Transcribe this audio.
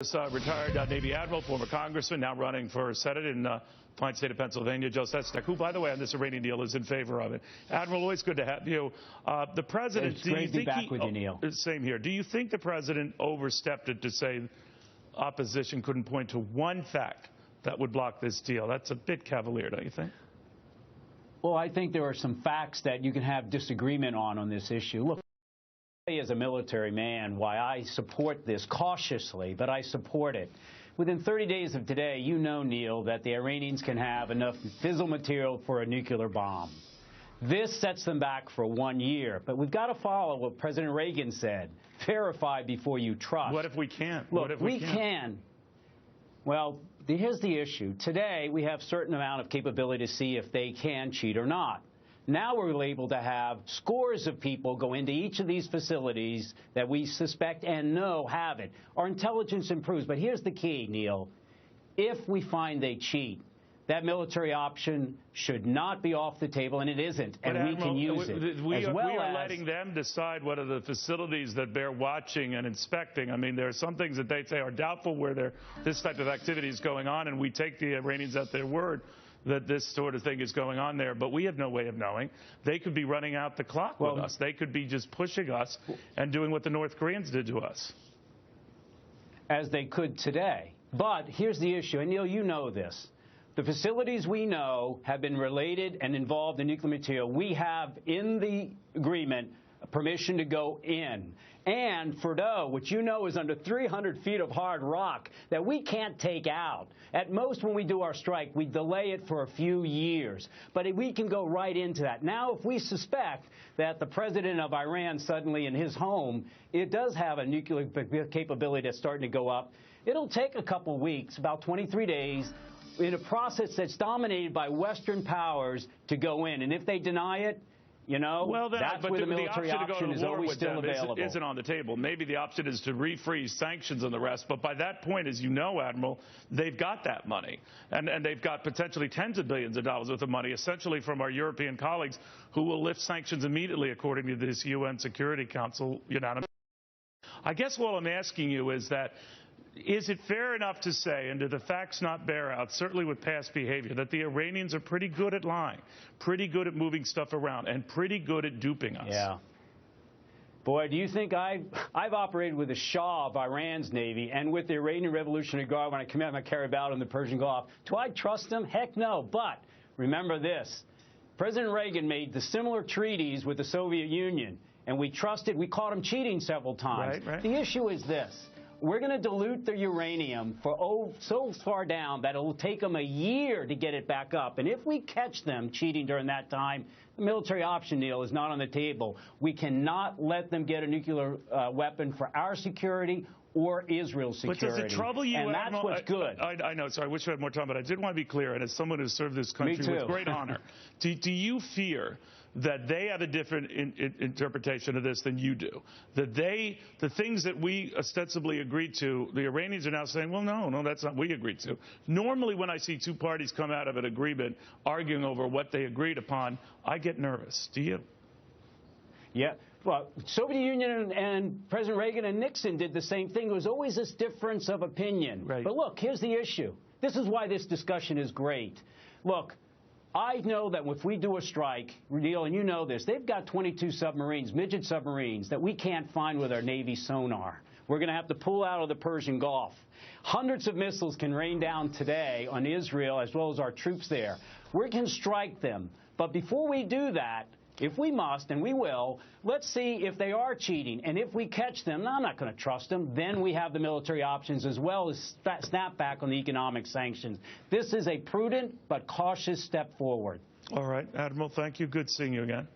Retired Navy Admiral, former congressman, now running for Senate in fine state of Pennsylvania, Joe Sestak, who, by the way, on this Iranian deal is in favor of it. Admiral, always good to have you. The president, it's great to be back with you, Neil. Same here. Do you think the president overstepped it to say opposition couldn't point to one fact that would block this deal? That's a bit cavalier, don't you think? Well, I think there are some facts that you can have disagreement on this issue. Look, as a military man, why I support this cautiously, but I support it. Within 30 days of today, you know, Neil, that the Iranians can have enough fissile material for a nuclear bomb. This sets them back for 1 year. But we've got to follow what President Reagan said. Verify before you trust. What if we can't? Look, what if we can. Well, here's the issue. Today, we have a certain amount of capability to see if they can cheat or not. Now we're able to have scores of people go into each of these facilities that we suspect and know have it. Our intelligence improves. But here's the key, Neil. If we find they cheat, that military option should not be off the table, and it isn't, and we can use it. We are letting them decide what are the facilities that bear watching and inspecting. I mean, there are some things that they say are doubtful where this type of activity is going on, and we take the Iranians at their word that this sort of thing is going on there, but we have no way of knowing. They could be running out the clock with us. They could be just pushing us and doing what the North Koreans did to us. As they could today. But here's the issue, and Neil, you know this. The facilities we know have been related and involved in nuclear material. We have in the agreement permission to go in. And Fordo, which you know is under 300 feet of hard rock that we can't take out. At most, when we do our strike, we delay it for a few years. But we can go right into that. Now, if we suspect that the president of Iran suddenly in his home, it does have a nuclear capability that's starting to go up, it'll take a couple weeks, about 23 days, in a process that's dominated by Western powers to go in. And if they deny it, you know, well, that's where the military option is always still available. Isn't on the table. Maybe the option is to refreeze sanctions and the rest. But by that point, as you know, Admiral, they've got that money. And they've got potentially tens of billions of dollars worth of money, essentially from our European colleagues, who will lift sanctions immediately, according to this UN Security Council unanimous. I guess what I'm asking you is that, is it fair enough to say, and do the facts not bear out, certainly with past behavior, that the Iranians are pretty good at lying, pretty good at moving stuff around, and pretty good at duping us? Yeah. Boy, do you think I've operated with the Shah of Iran's Navy and with the Iranian Revolutionary Guard when I command my carry out in the Persian Gulf? Do I trust them? Heck no. But remember this. President Reagan made the similar treaties with the Soviet Union, and we trusted. We caught him cheating several times. Right. The issue is this. We're going to dilute the uranium for so far down that it will take them a year to get it back up. And if we catch them cheating during that time, the military option, Neil, is not on the table. We cannot let them get a nuclear weapon for our security or Israel's security. But does it trouble you, and Admiral? That's what's good. I know. Sorry, I wish I had more time, but I did want to be clear. And as someone who served this country with great honor, do you fear that they have a different interpretation of this than you do? That the things that we ostensibly agreed to, the Iranians are now saying, well, no, that's not what we agreed to. Normally, when I see two parties come out of an agreement arguing over what they agreed upon, I get nervous. Do you? Yeah. Well, Soviet Union and President Reagan and Nixon did the same thing. There was always this difference of opinion. Right. But look, here's the issue. This is why this discussion is great. Look, I know that if we do a strike, Neil, and you know this, they've got 22 submarines, midget submarines, that we can't find with our Navy sonar. We're going to have to pull out of the Persian Gulf. Hundreds of missiles can rain down today on Israel as well as our troops there. We can strike them. But before we do that, if we must, and we will, let's see if they are cheating. And if we catch them, I'm not going to trust them, then we have the military options as well as snap back on the economic sanctions. This is a prudent but cautious step forward. All right, Admiral, thank you. Good seeing you again.